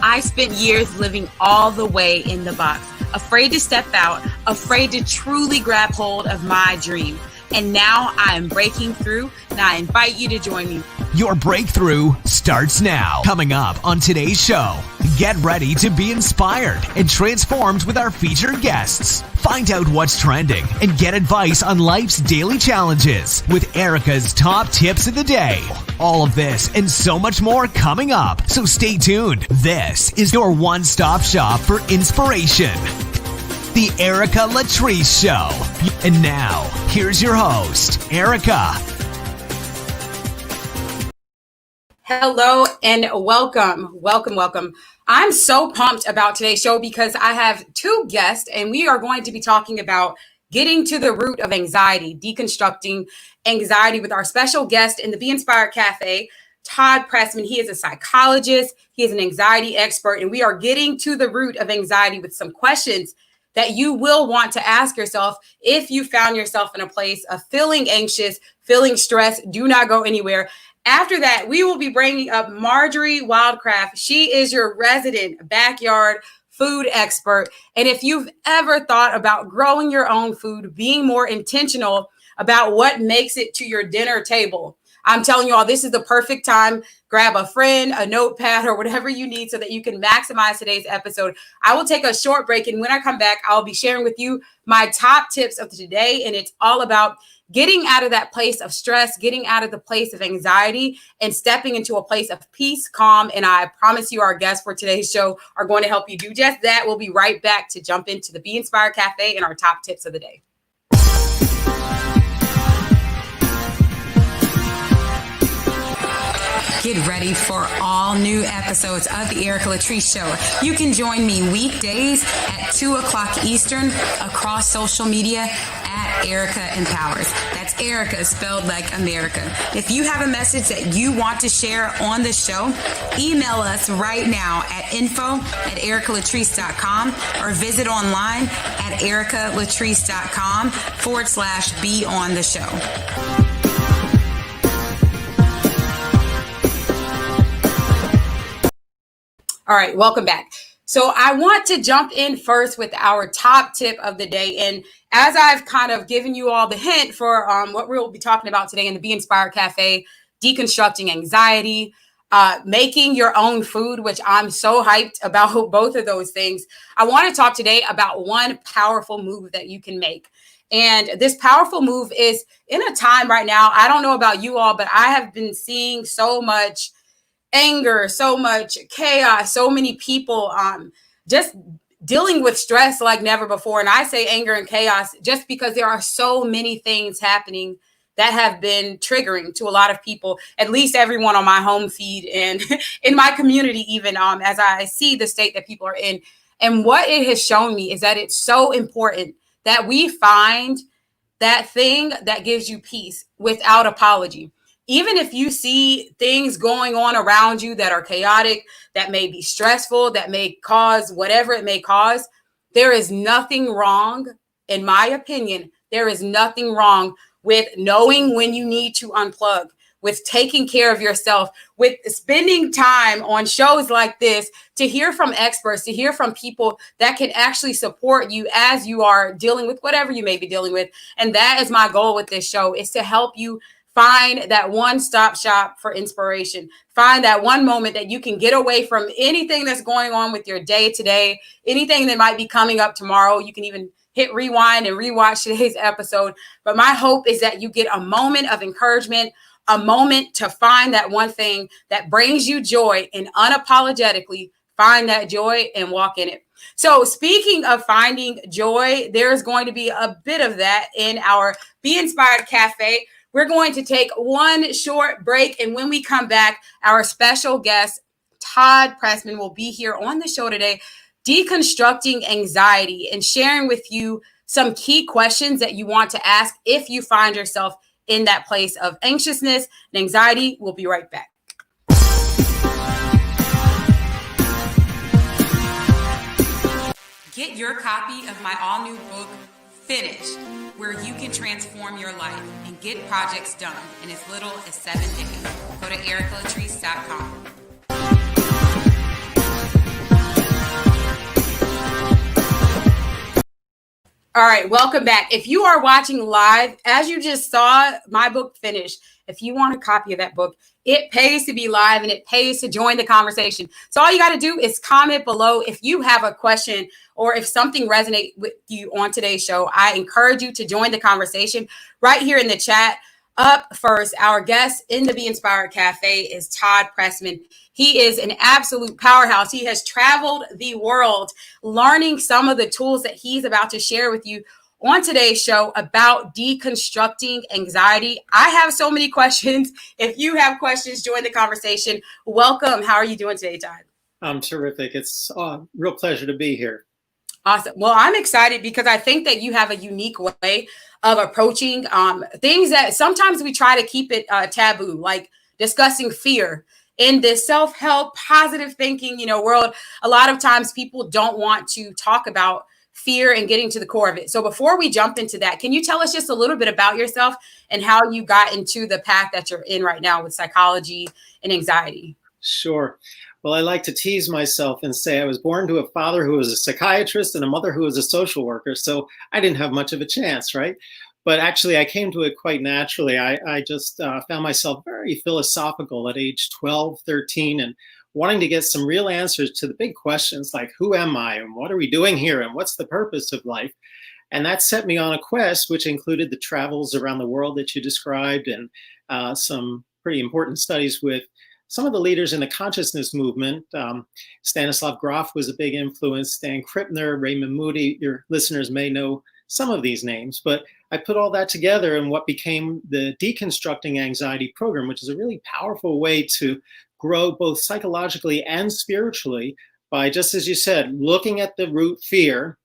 I spent years living all the way in the box, afraid to step out, afraid to truly grab hold of my dream. And now I am breaking through, and I invite you to join me. Your breakthrough starts now. Coming up on today's show, get ready to be inspired and transformed with our featured guests. Find out what's trending and get advice on life's daily challenges with Erica's top tips of the day. All of this and so much more coming up. So stay tuned. This is your one-stop shop for inspiration. The Erica Latrice Show. And now, here's your host, Erica. Hello and welcome. I'm so pumped about today's show because I have two guests and we are going to be talking about getting to the root of anxiety, deconstructing anxiety with our special guest in the Be Inspired Cafe, Todd Pressman. He is a psychologist. He is an anxiety expert, and we are getting to the root of anxiety with some questions that you will want to ask yourself if you found yourself in a place of feeling anxious, feeling stressed. Do not go anywhere. After that, we will be bringing up Marjorie Wildcraft. She is your resident backyard food expert. And if you've ever thought about growing your own food, being more intentional about what makes it to your dinner table, I'm telling you all, this is the perfect time. Grab a friend, a notepad, or whatever you need so that you can maximize today's episode. I will take a short break, and when I come back, I'll be sharing with you my top tips of today, and it's all about getting out of that place of stress, getting out of the place of anxiety, and stepping into a place of peace, calm, and I promise you our guests for today's show are going to help you do just that. We'll be right back to jump into the Be Inspired Cafe and our top tips of the day. Get ready for all new episodes of the Erica Latrice Show. You can join me weekdays at 2 o'clock Eastern across social media at Erica Empowers. That's Erica spelled like America. If you have a message that you want to share on the show, email us right now at info@ericalatrice.com or visit online at ericalatrice.com/be on the show. All right, welcome back. So I want to jump in first with our top tip of the day. And as I've kind of given you all the hint for what we'll be talking about today in the Be Inspired Cafe, deconstructing anxiety, making your own food, which I'm so hyped about both of those things. I want to talk today about one powerful move that you can make. And this powerful move is in a time right now. I don't know about you all, but I have been seeing so much anger, so much chaos, so many people just dealing with stress like never before. And I say anger and chaos just because there are so many things happening that have been triggering to a lot of people, at least everyone on my home feed and in my community, even as I see the state that people are in. And what it has shown me is that it's so important that we find that thing that gives you peace without apology. Even if you see things going on around you that are chaotic, that may be stressful, that may cause whatever it may cause, there is nothing wrong, in my opinion, there is nothing wrong with knowing when you need to unplug, with taking care of yourself, with spending time on shows like this to hear from experts, to hear from people that can actually support you as you are dealing with whatever you may be dealing with. And that is my goal with this show, is to help you find that one-stop shop for inspiration. Find that one moment that you can get away from anything that's going on with your day today, anything that might be coming up tomorrow. You can even hit rewind and rewatch today's episode. But my hope is that you get a moment of encouragement, a moment to find that one thing that brings you joy, and unapologetically find that joy and walk in it. So speaking of finding joy, there's going to be a bit of that in our Be Inspired Cafe. We're going to take one short break, and when we come back, our special guest, Todd Pressman, will be here on the show today, deconstructing anxiety and sharing with you some key questions that you want to ask if you find yourself in that place of anxiousness and anxiety. We'll be right back. Get your copy of my all-new book, Finished, where you can transform your life and get projects done in as little as 7 days. Go to ericalatrice.com. All right, welcome back. If you are watching live, as you just saw my book finish, if you want a copy of that book, it pays to be live and it pays to join the conversation. So all you got to do is comment below if you have a question or if something resonates with you on today's show. I encourage you to join the conversation right here in the chat. Up first, our guest in the Be Inspired Cafe is Todd Pressman. He is an absolute powerhouse. He has traveled the world learning some of the tools that he's about to share with you on today's show about deconstructing anxiety. I have so many questions. If you have questions, join the conversation. Welcome. How are you doing today, Todd? I'm terrific. It's a real pleasure to be here. Awesome. Well, I'm excited because I think that you have a unique way of approaching things that sometimes we try to keep it taboo, like discussing fear in this self-help, positive thinking, world. A lot of times people don't want to talk about fear and getting to the core of it. So before we jump into that, can you tell us just a little bit about yourself and how you got into the path that you're in right now with psychology and anxiety? Sure. Well, I like to tease myself and say I was born to a father who was a psychiatrist and a mother who was a social worker. So I didn't have much of a chance, right? But actually, I came to it quite naturally. I just found myself very philosophical at age 12, 13, and wanting to get some real answers to the big questions like, who am I and what are we doing here and what's the purpose of life? And that set me on a quest, which included the travels around the world that you described and some pretty important studies with some of the leaders in the consciousness movement. Stanislav Grof was a big influence, Stan Krippner, Raymond Moody. Your listeners may know some of these names, but I put all that together in what became the Deconstructing Anxiety program, which is a really powerful way to grow both psychologically and spiritually by, just as you said, looking at the root fear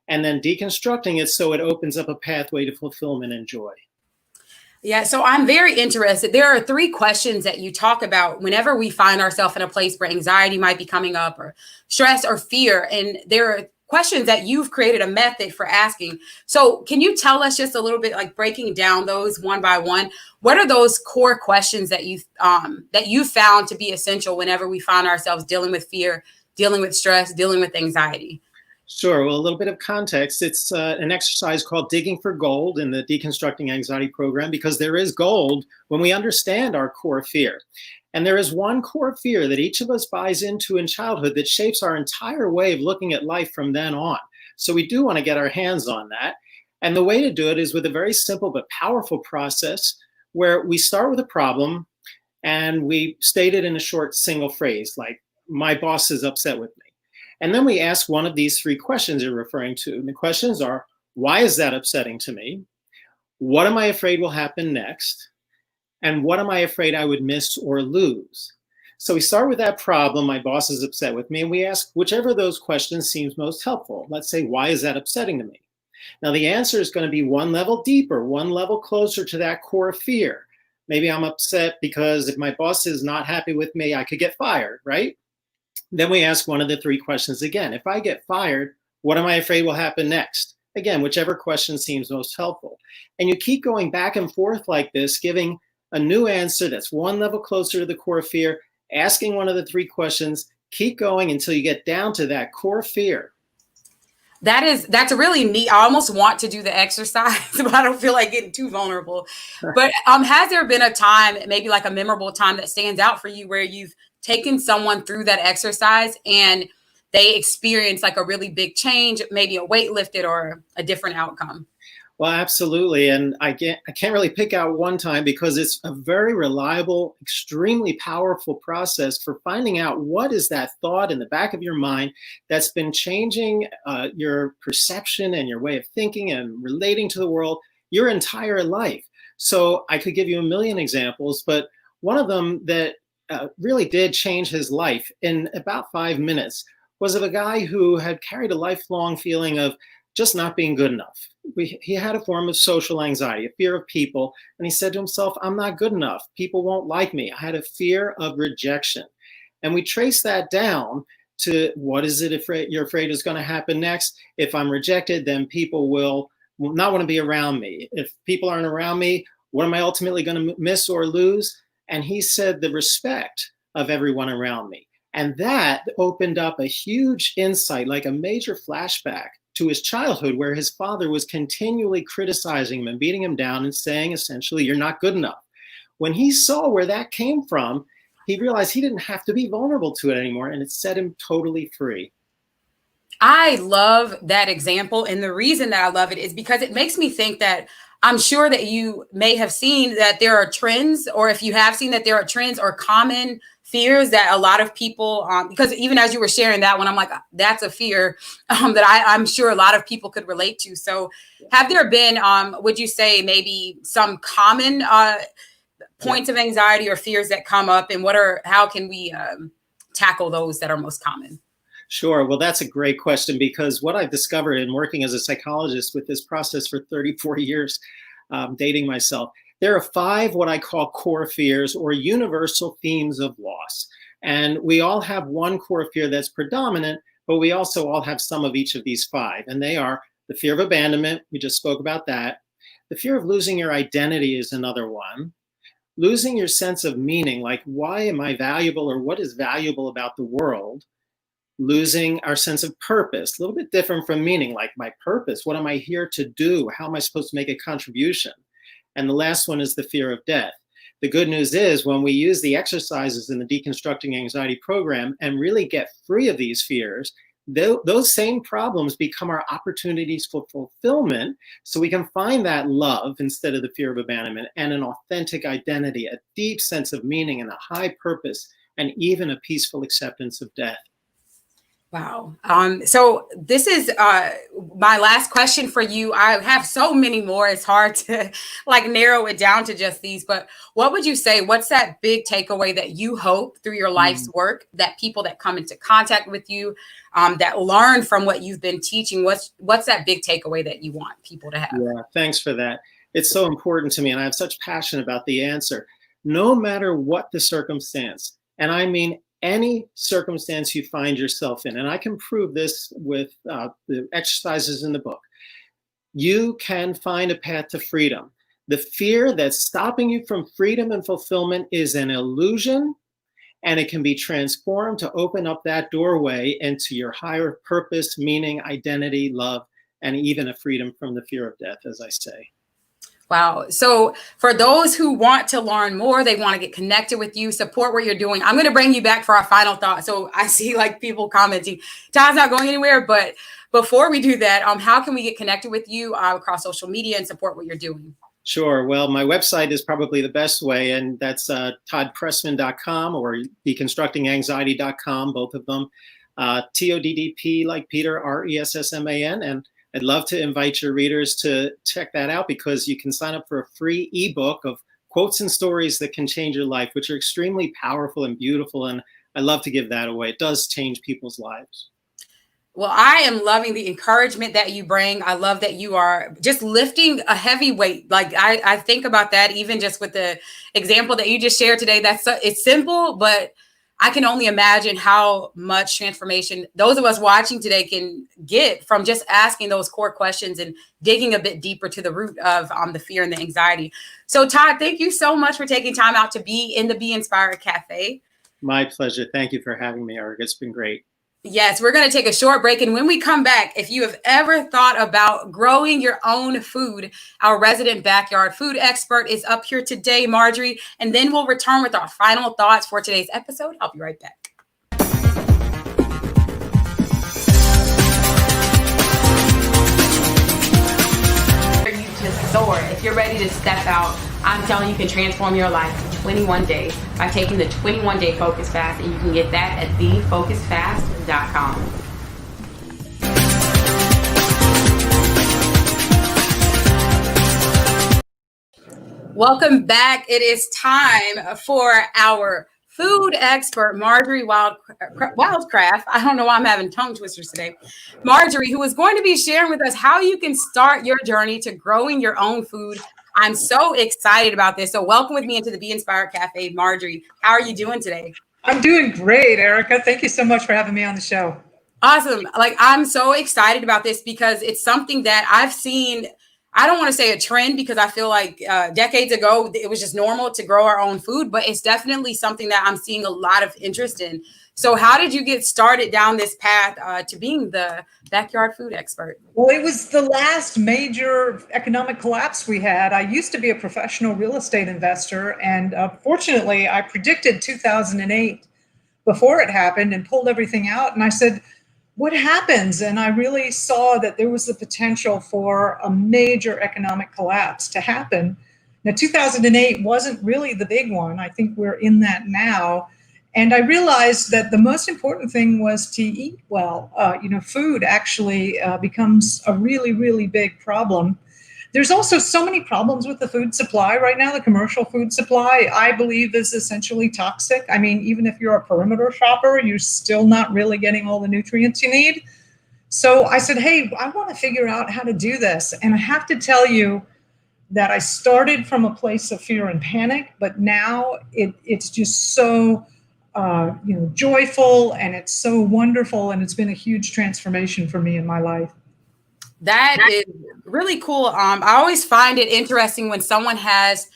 and then deconstructing it so it opens up a pathway to fulfillment and joy. Yeah, so I'm very interested. There are 3 questions that you talk about whenever we find ourselves in a place where anxiety might be coming up or stress or fear. And there are questions that you've created a method for asking. So can you tell us just a little bit, like breaking down those one by one? What are those core questions that you found to be essential whenever we find ourselves dealing with fear, dealing with stress, dealing with anxiety? Sure. Well, a little bit of context. It's an exercise called Digging for Gold in the Deconstructing Anxiety program, because there is gold when we understand our core fear. And there is one core fear that each of us buys into in childhood that shapes our entire way of looking at life from then on. So we do want to get our hands on that. And the way to do it is with a very simple but powerful process where we start with a problem and we state it in a short single phrase, like, my boss is upset with me. And then we ask one of these 3 questions you're referring to. And the questions are, why is that upsetting to me? What am I afraid will happen next? And what am I afraid I would miss or lose? So we start with that problem, my boss is upset with me, and we ask whichever of those questions seems most helpful. Let's say, why is that upsetting to me? Now the answer is going to be one level deeper, one level closer to that core fear. Maybe I'm upset because if my boss is not happy with me, I could get fired, right? Then we ask one of the 3 questions again. If I get fired, what am I afraid will happen next? Again, whichever question seems most helpful. And you keep going back and forth like this, giving a new answer that's one level closer to the core fear, asking one of the 3 questions, keep going until you get down to that core fear. That's a really neat. I almost want to do the exercise, but I don't feel like getting too vulnerable. But has there been a time, maybe like a memorable time that stands out for you where you've taken someone through that exercise and they experience like a really big change, maybe a weight lifted or a different outcome? Well, absolutely. And I can't really pick out one time because it's a very reliable, extremely powerful process for finding out what is that thought in the back of your mind that's been changing your perception and your way of thinking and relating to the world your entire life. So I could give you a million examples, but one of them that really did change his life in about 5 minutes was of a guy who had carried a lifelong feeling of just not being good enough. He had a form of social anxiety, a fear of people, and he said to himself, I'm not good enough. People won't like me. I had a fear of rejection. And we trace that down to what is it you're afraid is going to happen next? If I'm rejected, then people will not want to be around me. If people aren't around me, what am I ultimately going to miss or lose? And he said the respect of everyone around me. And that opened up a huge insight, like a major flashback to his childhood where his father was continually criticizing him and beating him down and saying, essentially, you're not good enough. When he saw where that came from, he realized he didn't have to be vulnerable to it anymore, and it set him totally free. I love that example. And the reason that I love it is because it makes me think that I'm sure that you may have seen that there are trends, or if you have seen that there are trends or common fears that a lot of people, because even as you were sharing that one, I'm like, that's a fear that I'm sure a lot of people could relate to. So have there been, would you say maybe some common points of anxiety or fears that come up, and how can we tackle those that are most common? Sure. Well, that's a great question, because what I've discovered in working as a psychologist with this process for 34 years, dating myself, there are 5 what I call core fears or universal themes of loss. And we all have one core fear that's predominant, but we also all have some of each of these 5. And they are the fear of abandonment. We just spoke about that. The fear of losing your identity is another one. Losing your sense of meaning, like why am I valuable, or what is valuable about the world? Losing our sense of purpose, a little bit different from meaning, like my purpose, what am I here to do? How am I supposed to make a contribution? And the last one is the fear of death. The good news is when we use the exercises in the Deconstructing Anxiety program and really get free of these fears, those same problems become our opportunities for fulfillment, so we can find that love instead of the fear of abandonment, and an authentic identity, a deep sense of meaning and a high purpose, and even a peaceful acceptance of death. Wow. So this is my last question for you. I have so many more. It's hard to narrow it down to just these, but what would you say, what's that big takeaway that you hope through your life's work, that people that come into contact with you, that learn from what you've been teaching, what's that big takeaway that you want people to have? Yeah, thanks for that. It's so important to me, and I have such passion about the answer. No matter what the circumstance, and I mean any circumstance you find yourself in, and I can prove this with the exercises in the book, you can find a path to freedom. The fear that's stopping you from freedom and fulfillment is an illusion, and it can be transformed to open up that doorway into your higher purpose, meaning, identity, love, and even a freedom from the fear of death, as I say. Wow. So for those who want to learn more, they want to get connected with you, support what you're doing, I'm going to bring you back for our final thought. So I see people commenting, Todd's not going anywhere. But before we do that, how can we get connected with you across social media and support what you're doing? Sure. Well, my website is probably the best way, and that's toddpressman.com or deconstructinganxiety.com, both of them. TODDP like Peter, RESSMAN. And I'd love to invite your readers to check that out, because you can sign up for a free ebook of quotes and stories that can change your life, which are extremely powerful and beautiful. And I love to give that away. It does change people's lives. Well, I am loving the encouragement that you bring. I love that you are just lifting a heavy weight. I think about that even just with the example that you just shared today. It's simple, but I can only imagine how much transformation those of us watching today can get from just asking those core questions and digging a bit deeper to the root of the fear and the anxiety. So Todd, thank you so much for taking time out to be in the Be Inspired Cafe. My pleasure. Thank you for having me, Erica. It's been great. Yes, we're going to take a short break. And when we come back, if you have ever thought about growing your own food, our resident backyard food expert is up here today, Marjorie. And then we'll return with our final thoughts for today's episode. I'll be right back. For you to soar, if you're ready to step out, I'm telling you, you can transform your life in 21 days by taking the 21-day Focus Fast, and you can get that at thefocusfast.com. Welcome back. It is time for our food expert, Marjorie Wildcraft. I don't know why I'm having tongue twisters today. Marjorie, who is going to be sharing with us how you can start your journey to growing your own food. I'm so excited about this. So welcome with me into the Be Inspired Cafe, Marjorie. How are you doing today? I'm doing great, Erica. Thank you so much for having me on the show. Awesome. I'm so excited about this because it's something that I've seen I don't want to say a trend because I feel like decades ago, it was just normal to grow our own food, but it's definitely something that I'm seeing a lot of interest in. So how did you get started down this path to being the backyard food expert? Well, it was the last major economic collapse we had. I used to be a professional real estate investor, and fortunately, I predicted 2008 before it happened and pulled everything out. And I said, what happens? And I really saw that there was the potential for a major economic collapse to happen. Now, 2008 wasn't really the big one. I think we're in that now. And I realized that the most important thing was to eat well. Food actually becomes a really, really big problem. There's also so many problems with the food supply right now. The commercial food supply, I believe, is essentially toxic. I mean, even if you're a perimeter shopper, you're still not really getting all the nutrients you need. So I said, hey, I want to figure out how to do this. And I have to tell you that I started from a place of fear and panic, but now it's just so joyful, and it's so wonderful, and it's been a huge transformation for me in my life. That is really cool. I always find it interesting when someone has,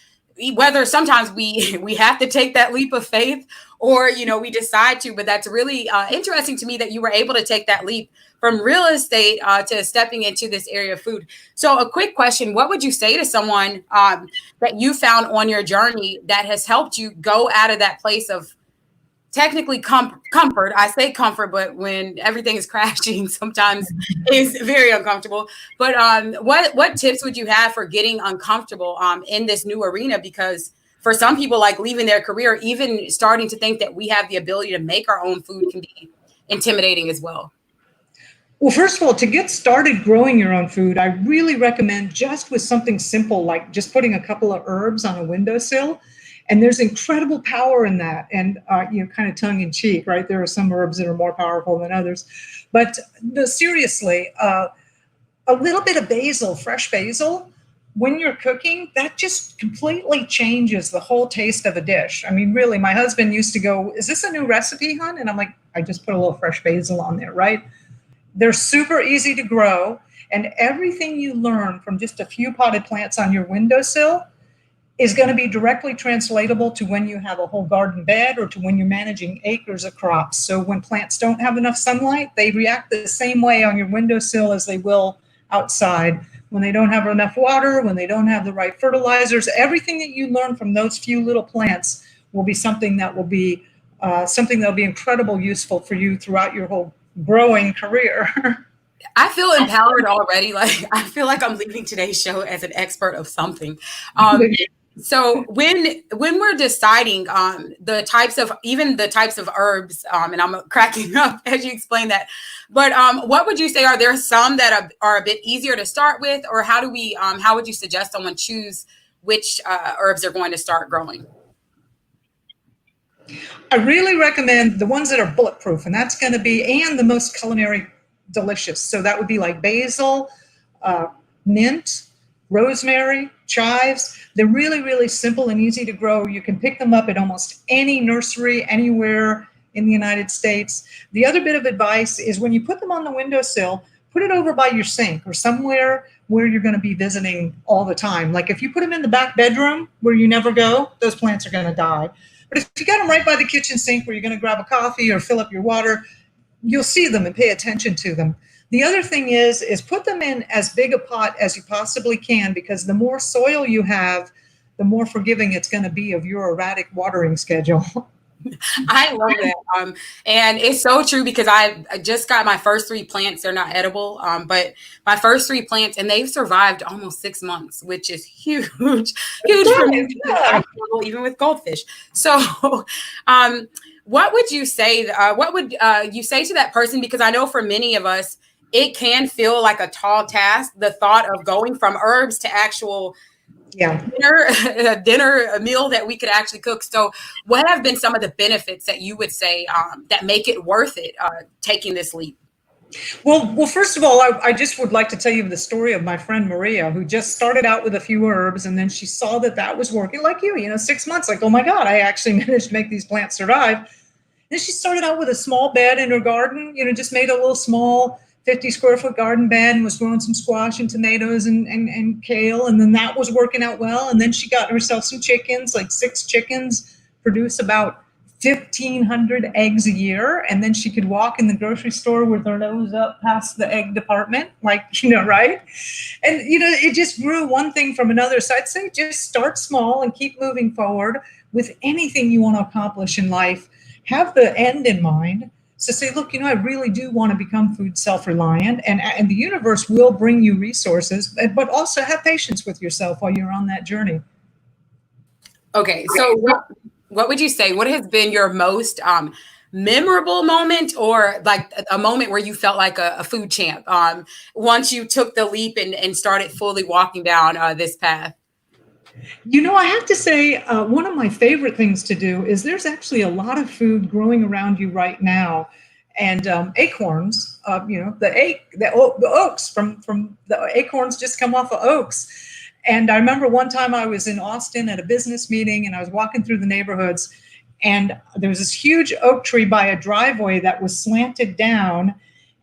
whether sometimes we have to take that leap of faith or, we decide to, but that's really interesting to me that you were able to take that leap from real estate to stepping into this area of food. So a quick question, what would you say to someone that you found on your journey that has helped you go out of that place of technically comfort? I say comfort, but when everything is crashing, sometimes it's very uncomfortable. But what tips would you have for getting uncomfortable in this new arena? Because for some people, like leaving their career, even starting to think that we have the ability to make our own food can be intimidating as well. Well, first of all, to get started growing your own food, I really recommend just with something simple, like just putting a couple of herbs on a windowsill. And there's incredible power in that. And, kind of tongue in cheek, right? There are some herbs that are more powerful than others. But seriously, a little bit of basil, fresh basil, when you're cooking, that just completely changes the whole taste of a dish. I mean, really, my husband used to go, is this a new recipe, hon? And I'm like, I just put a little fresh basil on there, right? They're super easy to grow. And everything you learn from just a few potted plants on your windowsill is going to be directly translatable to when you have a whole garden bed or to when you're managing acres of crops. So when plants don't have enough sunlight, they react the same way on your windowsill as they will outside. When they don't have enough water, when they don't have the right fertilizers, everything that you learn from those few little plants will be something that will be incredibly useful for you throughout your whole growing career. I feel empowered already. Like I feel like I'm leaving today's show as an expert of something. So when we're deciding the types of herbs, and I'm cracking up as you explain that, but what would you say, are there some that are a bit easier to start with, or how would you suggest someone choose which herbs they're going to start growing? I really recommend the ones that are bulletproof, and that's going to be, and the most culinary delicious. So that would be like basil, mint, rosemary, chives. They're really, really simple and easy to grow. You can pick them up at almost any nursery anywhere in the United States. The other bit of advice is when you put them on the windowsill, put it over by your sink or somewhere where you're going to be visiting all the time. Like if you put them in the back bedroom where you never go, those plants are going to die. But if you got them right by the kitchen sink where you're going to grab a coffee or fill up your water, you'll see them and pay attention to them. The other thing is put them in as big a pot as you possibly can, because the more soil you have, the more forgiving it's going to be of your erratic watering schedule. I love that. And it's so true, because I just got my first 3 plants. They're not edible, but my first 3 plants, and they've survived almost 6 months, which is huge for me, even with goldfish. So, what would you say? What would you say to that person? Because I know for many of us, it can feel like a tall task, the thought of going from herbs to actual dinner, a meal that we could actually cook. So what have been some of the benefits that you would say that make it worth it, taking this leap? Well, first of all, I just would like to tell you the story of my friend Maria, who just started out with a few herbs, and then she saw that was working, like you 6 months, like, oh my God, I actually managed to make these plants survive. Then she started out with a small bed in her garden, just made a little small 50 square foot garden bed and was growing some squash and tomatoes and kale. And then that was working out well. And then she got herself some chickens, like 6 chickens produce about 1,500 eggs a year. And then she could walk in the grocery store with her nose up past the egg department, like, right? And, it just grew one thing from another. So I'd say just start small and keep moving forward with anything you want to accomplish in life. Have the end in mind. So say, look, I really do want to become food self-reliant, and the universe will bring you resources, but also have patience with yourself while you're on that journey. Okay, so what would you say? What has been your most memorable moment, or like a moment where you felt like a food champ once you took the leap and started fully walking down this path? I have to say, one of my favorite things to do is there's actually a lot of food growing around you right now. And acorns, the oaks from the acorns just come off of oaks. And I remember one time I was in Austin at a business meeting and I was walking through the neighborhoods, and there was this huge oak tree by a driveway that was slanted down,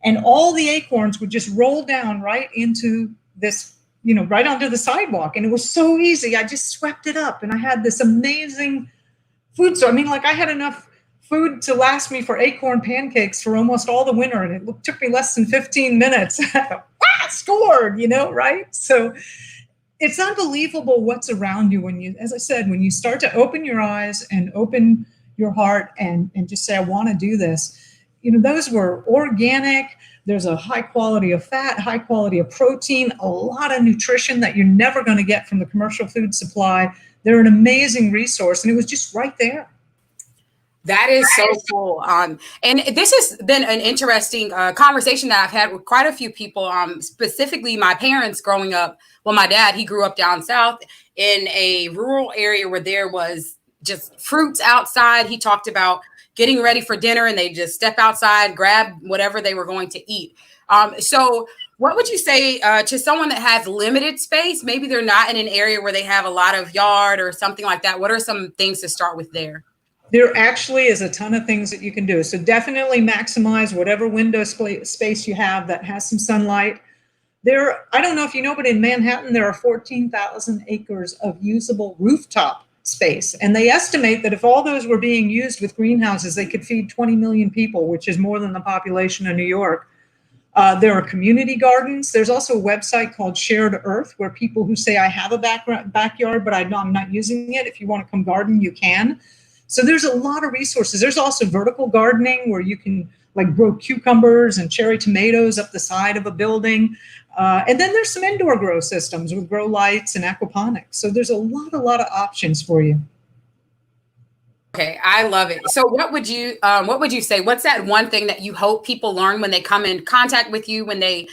and all the acorns would just roll down right into this, right onto the sidewalk. And it was so easy. I just swept it up and I had this amazing food. So, I had enough food to last me for acorn pancakes for almost all the winter. And it took me less than 15 minutes. Scored, right? So it's unbelievable what's around you when you start to open your eyes and open your heart and just say, I want to do this. Those were organic. There's a high quality of fat, high quality of protein, a lot of nutrition that you're never going to get from the commercial food supply. They're an amazing resource, and it was just right there. That is so cool. And this has been an interesting conversation that I've had with quite a few people, specifically my parents growing up. Well, my dad, he grew up down south in a rural area where there was just fruits outside. He talked about getting ready for dinner and they just step outside, grab whatever they were going to eat. So what would you say to someone that has limited space? Maybe they're not in an area where they have a lot of yard or something like that. What are some things to start with there? There actually is a ton of things that you can do. So definitely maximize whatever window space you have that has some sunlight. I don't know if you know, but in Manhattan, there are 14,000 acres of usable rooftop space. And they estimate that if all those were being used with greenhouses, they could feed 20 million people, which is more than the population of New York. There are community gardens. There's also a website called Shared Earth, where people who say, I have a backyard, but I'm not using it. If you want to come garden, you can. So there's a lot of resources. There's also vertical gardening where you can grow cucumbers and cherry tomatoes up the side of a building. And then there's some indoor grow systems with grow lights and aquaponics. So there's a lot of options for you. Okay, I love it. So what would you say? What's that one thing that you hope people learn when they come in contact with you, when they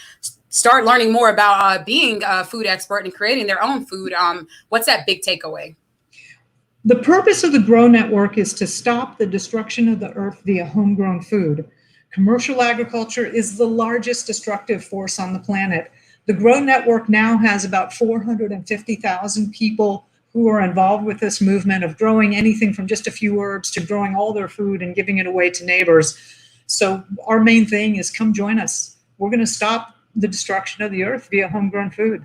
start learning more about being a food expert and creating their own food? What's that big takeaway? The purpose of the Grow Network is to stop the destruction of the earth via homegrown food. Commercial agriculture is the largest destructive force on the planet. The Grow Network now has about 450,000 people who are involved with this movement of growing anything from just a few herbs to growing all their food and giving it away to neighbors. So our main thing is come join us. We're going to stop the destruction of the earth via homegrown food.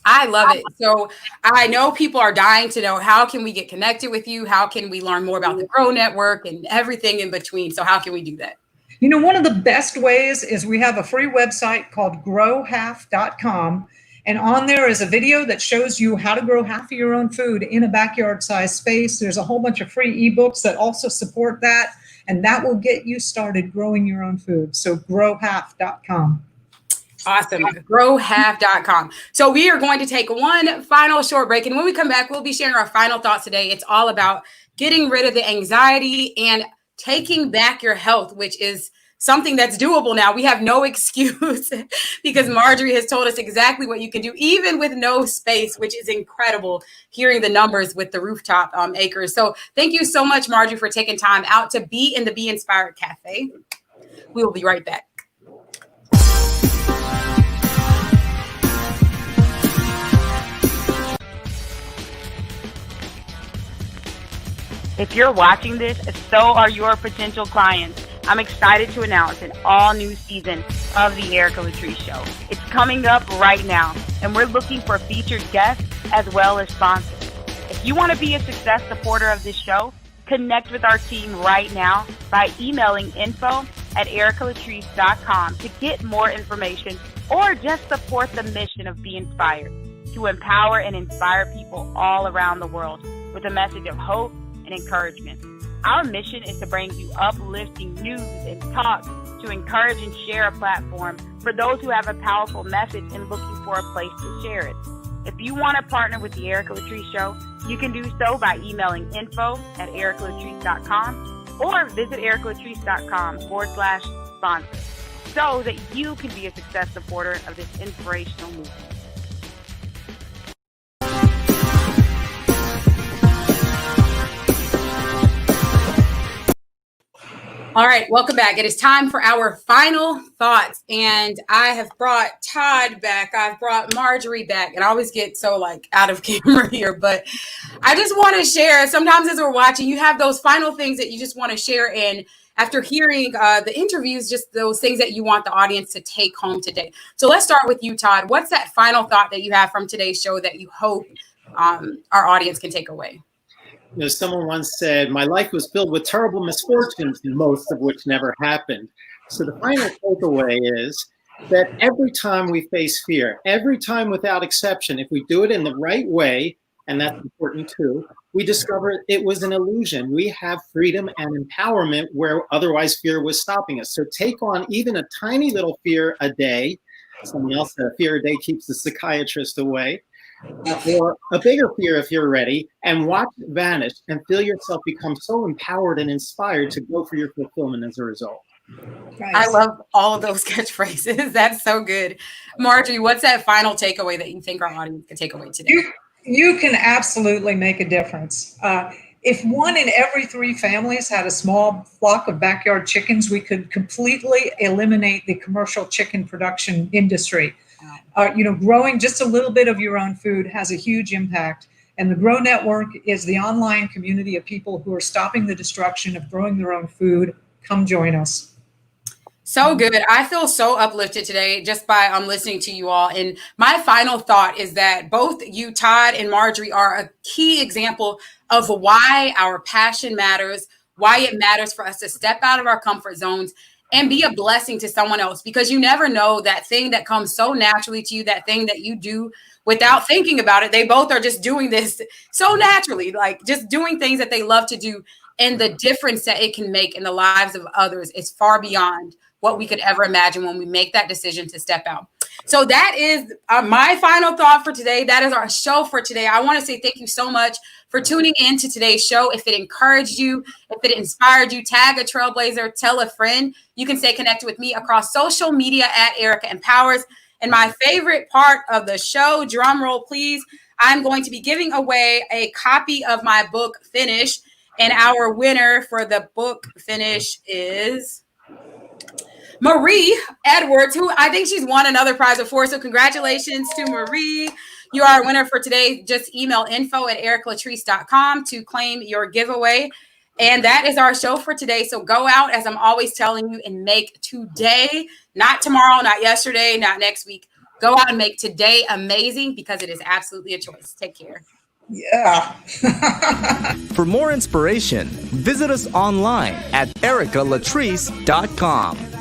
I love it. So I know people are dying to know, how can we get connected with you? How can we learn more about the Grow Network and everything in between? So how can we do that? One of the best ways is we have a free website called growhalf.com. And on there is a video that shows you how to grow half of your own food in a backyard size space. There's a whole bunch of free ebooks that also support that. And that will get you started growing your own food. So growhalf.com. Awesome. Growhalf.com. So we are going to take one final short break. And when we come back, we'll be sharing our final thoughts today. It's all about getting rid of the anxiety and taking back your health, which is something that's doable now. We have no excuse because Marjorie has told us exactly what you can do, even with no space, which is incredible, hearing the numbers with the rooftop acres. So thank you so much, Marjorie, for taking time out to be in the Be Inspired Cafe. We will be right back. If you're watching this, so are your potential clients. I'm excited to announce an all-new season of the Erica Latrice Show. It's coming up right now, and we're looking for featured guests as well as sponsors. If you want to be a success supporter of this show, connect with our team right now by emailing info@ericalatrice.com to get more information or just support the mission of Be Inspired, to empower and inspire people all around the world with a message of hope and encouragement. Our mission is to bring you uplifting news and talk to encourage and share a platform for those who have a powerful message and looking for a place to share it. If you want to partner with the Erica Latrice Show, you can do so by emailing info@ericalatrice.com or visit ericalatrice.com/sponsor so that you can be a success supporter of this inspirational movement. All right, welcome back. It is time for our final thoughts. And I have brought Todd back. I've brought Marjorie back. And I always get so out of camera here. But I just want to share, sometimes as we're watching, you have those final things that you just want to share. And after hearing the interviews, just those things that you want the audience to take home today. So let's start with you, Todd. What's that final thought that you have from today's show that you hope our audience can take away? Someone once said, my life was filled with terrible misfortunes, most of which never happened. So the final takeaway is that every time we face fear, every time without exception, if we do it in the right way, and that's important too, we discover it was an illusion. We have freedom and empowerment where otherwise fear was stopping us. So take on even a tiny little fear a day. Someone else said a fear a day keeps the psychiatrist away. Or a bigger fear if you're ready, and watch it vanish and feel yourself become so empowered and inspired to go for your fulfillment as a result. Nice. I love all of those catchphrases. That's so good. Marjorie, what's that final takeaway that you think our audience can take away today? You can absolutely make a difference. If 1 in every 3 families had a small flock of backyard chickens, we could completely eliminate the commercial chicken production industry. Growing just a little bit of your own food has a huge impact. And the Grow Network is the online community of people who are stopping the destruction of growing their own food. Come join us. So good. I feel so uplifted today just by listening to you all. And my final thought is that both you, Todd, and Marjorie are a key example of why our passion matters, why it matters for us to step out of our comfort zones and be a blessing to someone else, because you never know that thing that comes so naturally to you, that thing that you do without thinking about it. They both are just doing this so naturally, just doing things that they love to do. And the difference that it can make in the lives of others is far beyond what we could ever imagine when we make that decision to step out. So that is my final thought for today. That is our show for today. I want to say thank you so much for tuning in to today's show. If it encouraged you, if it inspired you, tag a trailblazer, tell a friend. You can stay connected with me across social media at Erica Empowers. And my favorite part of the show, drum roll please, I'm going to be giving away a copy of my book, Finish. And our winner for the book, Finish, is Marie Edwards, who I think she's won another prize before. So congratulations to Marie. You are a winner for today. Just email info@ericalatrice.com to claim your giveaway. And that is our show for today. So go out, as I'm always telling you, and make today, not tomorrow, not yesterday, not next week. Go out and make today amazing, because it is absolutely a choice. Take care. Yeah. For more inspiration, visit us online at ericalatrice.com.